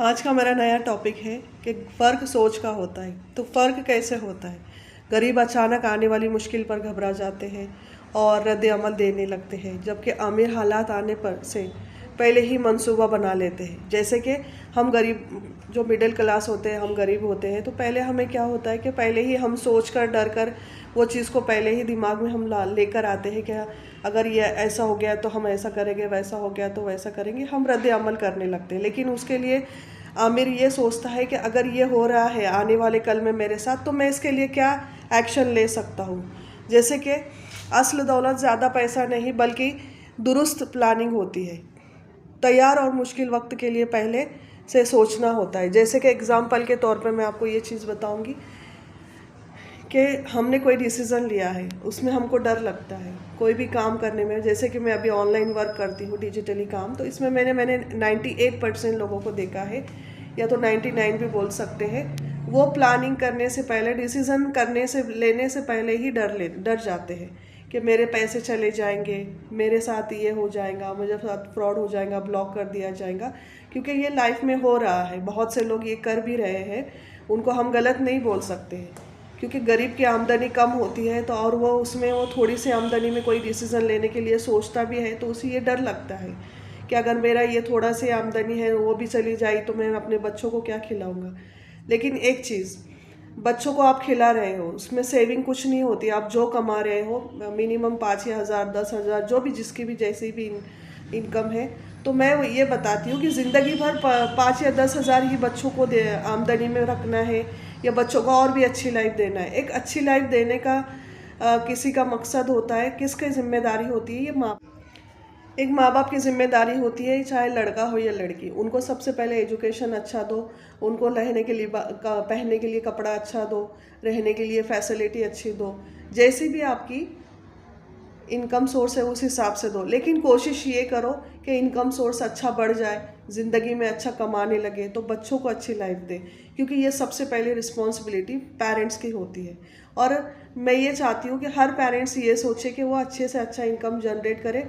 आज का मेरा नया टॉपिक है कि फ़र्क सोच का होता है। तो फ़र्क कैसे होता है? गरीब अचानक आने वाली मुश्किल पर घबरा जाते हैं और रद्द अमल देने लगते हैं, जबकि अमीर हालात आने पर से पहले ही मंसूबा बना लेते हैं। जैसे कि हम गरीब, जो मिडिल क्लास होते हैं, हम गरीब होते हैं, तो पहले हमें क्या होता है कि पहले ही हम सोच कर डर कर वो चीज़ को पहले ही दिमाग में हम लेकर आते हैं कि अगर ये ऐसा हो गया तो हम ऐसा करेंगे, वैसा हो गया तो वैसा करेंगे, हम रद्द अमल करने लगते हैं। लेकिन उसके लिए आमिर ये सोचता है कि अगर ये हो रहा है आने वाले कल में मेरे साथ, तो मैं इसके लिए क्या एक्शन ले सकता हूँ। जैसे कि असल दौलत ज़्यादा पैसा नहीं बल्कि दुरुस्त प्लानिंग होती है। तैयार और मुश्किल वक्त के लिए पहले से सोचना होता है। जैसे कि एग्ज़ाम्पल के तौर पे मैं आपको ये चीज़ बताऊंगी कि हमने कोई डिसीज़न लिया है, उसमें हमको डर लगता है कोई भी काम करने में। जैसे कि मैं अभी ऑनलाइन वर्क करती हूँ, डिजिटली काम, तो इसमें मैंने 98% लोगों को देखा है, या तो 99 भी बोल सकते हैं, वो प्लानिंग करने से पहले, डिसीज़न लेने से पहले ही डर जाते हैं कि मेरे पैसे चले जाएंगे, मेरे साथ ये हो जाएगा, मेरे साथ फ्रॉड हो जाएगा, ब्लॉक कर दिया जाएगा। क्योंकि ये लाइफ में हो रहा है, बहुत से लोग ये कर भी रहे हैं, उनको हम गलत नहीं बोल सकते हैं। क्योंकि गरीब की आमदनी कम होती है, तो और वो थोड़ी सी आमदनी में कोई डिसीज़न लेने के लिए सोचता भी है, तो उसे ये डर लगता है कि अगर मेरा ये थोड़ा सी आमदनी है वो भी चली जाए तो मैं अपने बच्चों को क्या खिलाऊंगा। लेकिन एक चीज़, बच्चों को आप खिला रहे हो, उसमें सेविंग कुछ नहीं होती। आप जो कमा रहे हो, मिनिमम 5,000 10,000, जो भी जिसकी भी जैसी भी इनकम है, तो मैं ये बताती हूँ कि ज़िंदगी भर 5 या 10,000 ही बच्चों को आमदनी में रखना है, या बच्चों को और भी अच्छी लाइफ देना है। एक अच्छी लाइफ देने का किसी का मकसद होता है, किसकी जिम्मेदारी होती है? एक माँ बाप की जिम्मेदारी होती है, चाहे लड़का हो या लड़की, उनको सबसे पहले एजुकेशन अच्छा दो, उनको रहने के लिए पहनने के लिए कपड़ा अच्छा दो, रहने के लिए फैसिलिटी अच्छी दो, जैसी भी आपकी इनकम सोर्स है उस हिसाब से दो। लेकिन कोशिश ये करो कि इनकम सोर्स अच्छा बढ़ जाए, ज़िंदगी में अच्छा कमाने लगे, तो बच्चों को अच्छी लाइफ दे, क्योंकि ये सबसे पहले रिस्पॉन्सिबिलिटी पेरेंट्स की होती है। और मैं ये चाहती हूँ कि हर पेरेंट्स ये सोचे कि वो अच्छे से अच्छा इनकम जनरेट करे,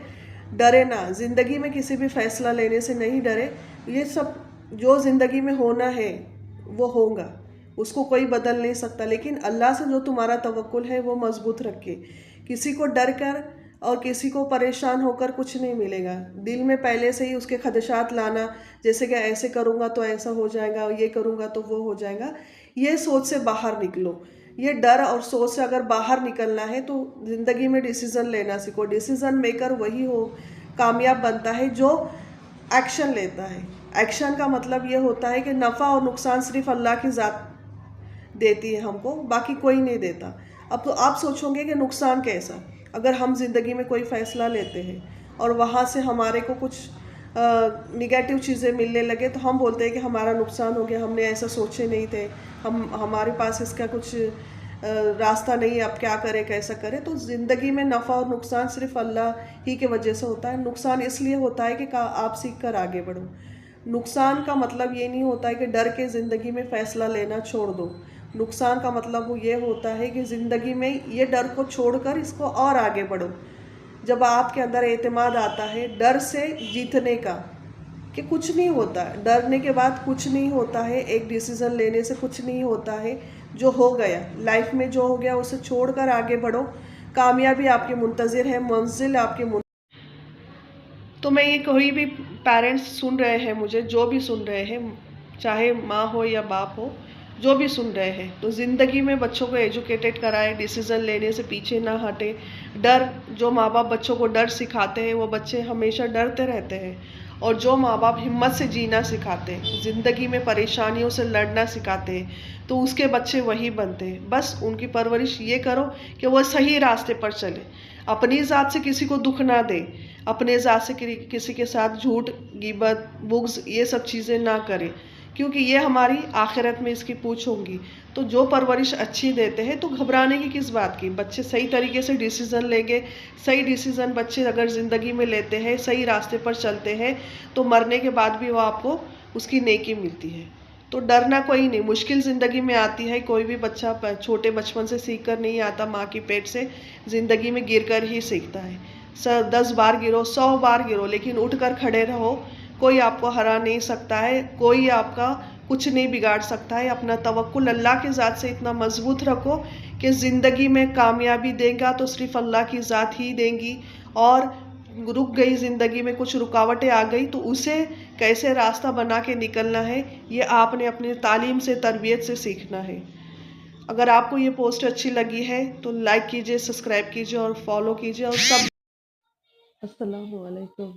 डरे ना, ज़िंदगी में किसी भी फैसला लेने से नहीं डरे। ये सब जो ज़िंदगी में होना है वो होगा, उसको कोई बदल नहीं सकता। लेकिन अल्लाह से जो तुम्हारा तवक्कुल है वो मजबूत रखे। किसी को डर कर और किसी को परेशान होकर कुछ नहीं मिलेगा। दिल में पहले से ही उसके खदशात लाना, जैसे कि ऐसे करूँगा तो ऐसा हो जाएगा, ये करूँगा तो वो हो जाएगा, ये सोच से बाहर निकलो। ये डर और सोच से अगर बाहर निकलना है तो ज़िंदगी में डिसीज़न लेना सीखो। डिसीज़न मेकर वही कामयाब बनता है जो एक्शन लेता है। एक्शन का मतलब ये होता है कि नफ़ा और नुकसान सिर्फ अल्लाह की ज़ात देती है हमको, बाकी कोई नहीं देता। अब तो आप सोचोगे कि नुकसान कैसा? अगर हम ज़िंदगी में कोई फ़ैसला लेते हैं और वहाँ से हमारे को कुछ निगेटिव चीज़ें मिलने लगे, तो हम बोलते हैं कि हमारा नुकसान हो गया, हमने ऐसा सोचे नहीं थे, हमारे पास इसका कुछ रास्ता नहीं, अब क्या करें, कैसा करें। तो ज़िंदगी में नफ़ा और नुकसान सिर्फ अल्लाह ही के वजह से होता है। नुकसान इसलिए होता है कि आप सीख कर आगे बढ़ो। नुकसान का मतलब ये नहीं होता है कि डर के ज़िंदगी में फ़ैसला लेना छोड़ दो। नुकसान का मतलब ये होता है कि ज़िंदगी में ये डर को छोड़कर इसको और आगे बढ़ो। जब आपके अंदर एतमाद आता है डर से जीतने का, कि कुछ नहीं होता, डरने के बाद कुछ नहीं होता है, एक डिसीज़न लेने से कुछ नहीं होता है। जो हो गया लाइफ में, जो हो गया उसे छोड़कर आगे बढ़ो। कामयाबी आपके मुंतज़िर है, मंजिल आपके तो मैं ये, कोई भी पेरेंट्स सुन रहे हैं मुझे, जो भी सुन रहे हैं, चाहे माँ हो या बाप हो, जो भी सुन रहे हैं, तो ज़िंदगी में बच्चों को एजुकेटेड कराएं, डिसीज़न लेने से पीछे ना हटे। डर, जो माँ बाप बच्चों को डर सिखाते हैं वो बच्चे हमेशा डरते रहते हैं। और जो माँ बाप हिम्मत से जीना सिखाते हैं, ज़िंदगी में परेशानियों से लड़ना सिखाते हैं, तो उसके बच्चे वही बनते हैं। बस उनकी परवरिश ये करो कि वो सही रास्ते पर चले, अपनी ज़ात से किसी को दुख ना दे, अपने ज़ात से किसी के साथ झूठ, गिबत, बुग़्ज़, ये सब चीज़ें ना करें, क्योंकि ये हमारी आखिरत में इसकी पूछ होंगी। तो जो परवरिश अच्छी देते हैं तो घबराने की किस बात की। बच्चे सही तरीके से डिसीज़न लेंगे, सही डिसीज़न बच्चे अगर ज़िंदगी में लेते हैं, सही रास्ते पर चलते हैं, तो मरने के बाद भी वो आपको उसकी नेकी मिलती है। तो डरना कोई नहीं, मुश्किल ज़िंदगी में आती है, कोई भी बच्चा छोटे बचपन से सीख कर नहीं आता, माँ की पेट से ज़िंदगी में गिर कर ही सीखता है। 10 बार गिरो, 100 बार गिरो, लेकिन उठ कर खड़े रहो। कोई आपको हरा नहीं सकता है, कोई आपका कुछ नहीं बिगाड़ सकता है। अपना तवक्कुल अल्लाह की ज़ात से इतना मजबूत रखो कि ज़िंदगी में कामयाबी देगा तो सिर्फ अल्लाह की ज़ात ही देंगी, और रुक गई ज़िंदगी में, कुछ रुकावटें आ गई तो उसे कैसे रास्ता बना के निकलना है, ये आपने अपनी तालीम से, तरबियत से सीखना है। अगर आपको ये पोस्ट अच्छी लगी है तो लाइक कीजिए, सब्सक्राइब कीजिए और फॉलो कीजिए और सब। अस्सलामु अलैकुम।